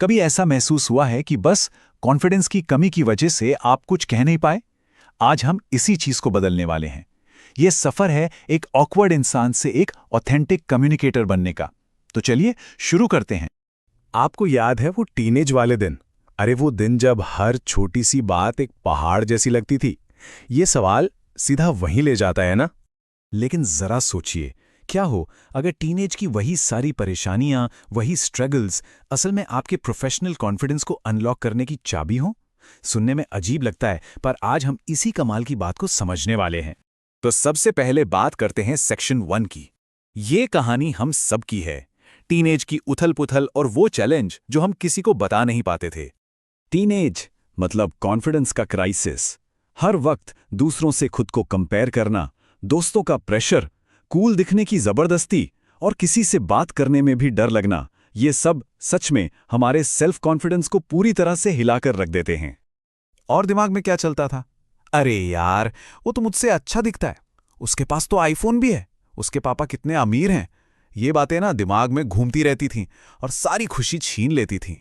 कभी ऐसा महसूस हुआ है कि बस कॉन्फिडेंस की कमी की वजह से आप कुछ कह नहीं पाए? आज हम इसी चीज को बदलने वाले हैं। यह सफर है एक ऑकवर्ड इंसान से एक ऑथेंटिक कम्युनिकेटर बनने का। तो चलिए शुरू करते हैं। आपको याद है वो टीनेज वाले दिन? अरे वो दिन जब हर छोटी सी बात एक पहाड़ जैसी लगती थी। ये सवाल सीधा वहीं ले जाता है ना? लेकिन जरा सोचिए, क्या हो अगर टीनेज की वही सारी परेशानियां, वही स्ट्रगल्स असल में आपके प्रोफेशनल कॉन्फिडेंस को अनलॉक करने की चाबी हो? सुनने में अजीब लगता है, पर आज हम इसी कमाल की बात को समझने वाले हैं। तो सबसे पहले बात करते हैं सेक्शन 1 की। ये कहानी हम सब की है। टीनेज की उथल-पुथल और वो चैलेंज जो हम किसी को बता नहीं पाते थे। टीनेज मतलब कॉन्फिडेंस का क्राइसिस। हर वक्त दूसरों से खुद को कंपेयर करना, दोस्तों का प्रेशर, कूल दिखने की जबरदस्ती और किसी से बात करने में भी डर लगना, ये सब सच में हमारे सेल्फ कॉन्फिडेंस को पूरी तरह से हिलाकर रख देते हैं। और दिमाग में क्या चलता था? अरे यार, वो तो मुझसे अच्छा दिखता है, उसके पास तो आईफोन भी है, उसके पापा कितने अमीर हैं। ये बातें ना दिमाग में घूमती रहती थीं और सारी खुशी छीन लेती थीं।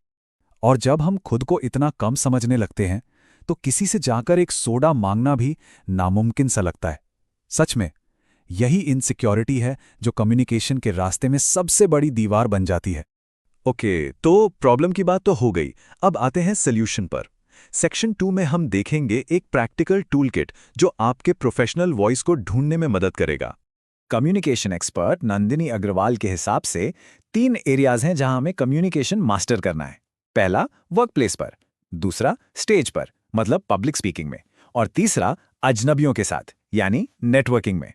और जब हम खुद को इतना कम समझने लगते हैं तो किसी से जाकर एक सोडा मांगना भी नामुमकिन सा लगता है। सच में यही इनसिक्योरिटी है जो कम्युनिकेशन के रास्ते में सबसे बड़ी दीवार बन जाती है। ओके, तो प्रॉब्लम की बात तो हो गई। अब आते हैं सॉल्यूशन पर। सेक्शन 2 में हम देखेंगे एक प्रैक्टिकल टूलकिट जो आपके प्रोफेशनल वॉइस को ढूंढने में मदद करेगा। कम्युनिकेशन एक्सपर्ट नंदिनी अग्रवाल के हिसाब से 3 एरियाज हैं जहां हमें कम्युनिकेशन मास्टर करना है। पहला वर्कप्लेस पर, दूसरा स्टेज पर मतलब पब्लिक स्पीकिंग में, और तीसरा अजनबियों के साथ यानी नेटवर्किंग में।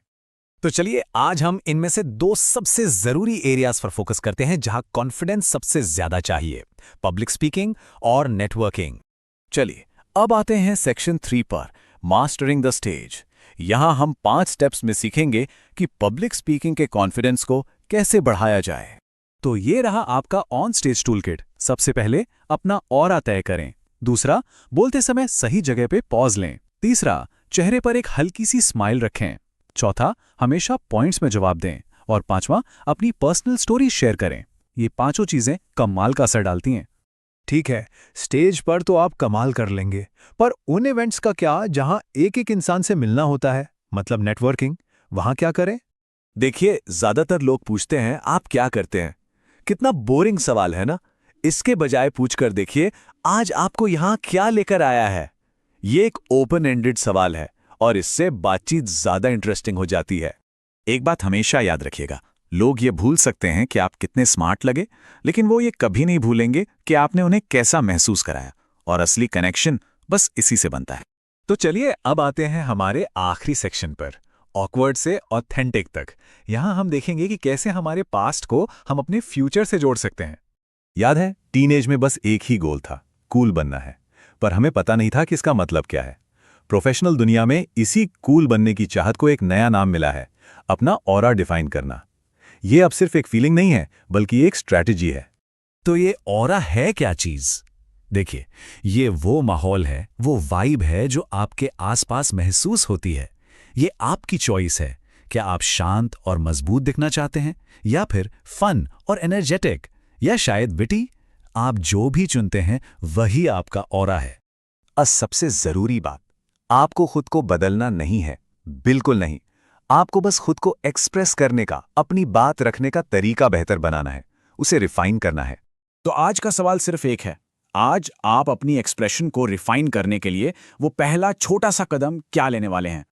तो चलिए आज हम इनमें से 2 सबसे जरूरी एरियाज पर फोकस करते हैं जहां कॉन्फिडेंस सबसे ज्यादा चाहिए, पब्लिक स्पीकिंग और नेटवर्किंग। चलिए अब आते हैं सेक्शन 3 पर, मास्टरिंग द स्टेज। यहां हम 5 स्टेप्स में सीखेंगे कि पब्लिक स्पीकिंग के कॉन्फिडेंस को कैसे बढ़ाया जाए। तो ये रहा आपका ऑन स्टेज टूलकिट। सबसे पहले अपना ऑरा तय करें। दूसरा, बोलते समय सही जगह पे पॉज लें। तीसरा, चेहरे पर एक हल्की सी स्माइल रखें। चौथा, हमेशा पॉइंट्स में जवाब दें। और पांचवा, अपनी पर्सनल स्टोरी शेयर करें। ये पांचों चीजें कमाल का असर डालती हैं। ठीक है, स्टेज पर तो आप कमाल कर लेंगे, पर उन इवेंट्स का क्या जहां एक एक इंसान से मिलना होता है, मतलब नेटवर्किंग, वहां क्या करें? देखिए, ज्यादातर लोग पूछते हैं आप क्या करते हैं। कितना बोरिंग सवाल है ना। इसके बजाय पूछकर देखिए आज आपको यहां क्या लेकर आया है। ये एक ओपन एंडेड सवाल है और इससे बातचीत ज्यादा इंटरेस्टिंग हो जाती है। एक बात हमेशा याद रखिएगा, लोग ये भूल सकते हैं कि आप कितने स्मार्ट लगे, लेकिन वो ये कभी नहीं भूलेंगे कि आपने उन्हें कैसा महसूस कराया। और असली कनेक्शन बस इसी से बनता है। तो चलिए अब आते हैं हमारे आखिरी सेक्शन पर, ऑकवर्ड से ऑथेंटिक तक। यहां हम देखेंगे कि कैसे हमारे पास्ट को हम अपने फ्यूचर से जोड़ सकते हैं। याद है, टीनेज में बस एक ही गोल था, कूल बनना है। पर हमें पता नहीं था कि इसका मतलब क्या है। प्रोफेशनल दुनिया में इसी कूल बनने की चाहत को एक नया नाम मिला है, अपना ऑरा डिफाइन करना। ये अब सिर्फ एक फीलिंग नहीं है, बल्कि एक स्ट्रैटेजी है। तो ये ऑरा है क्या चीज? देखिए, ये वो माहौल है, वो वाइब है जो आपके आसपास महसूस होती है। ये आपकी चॉइस है। क्या आप शांत और मजबूत दिखना चाहते हैं, या फिर फन और एनर्जेटिक, या शायद विटी? आप जो भी चुनते हैं वही आपका ऑरा है। और सबसे जरूरी बात, आपको खुद को बदलना नहीं है, बिल्कुल नहीं। आपको बस खुद को एक्सप्रेस करने का, अपनी बात रखने का तरीका बेहतर बनाना है, उसे रिफाइन करना है। तो आज का सवाल सिर्फ एक है, आज आप अपनी एक्सप्रेशन को रिफाइन करने के लिए वो पहला छोटा सा कदम क्या लेने वाले हैं?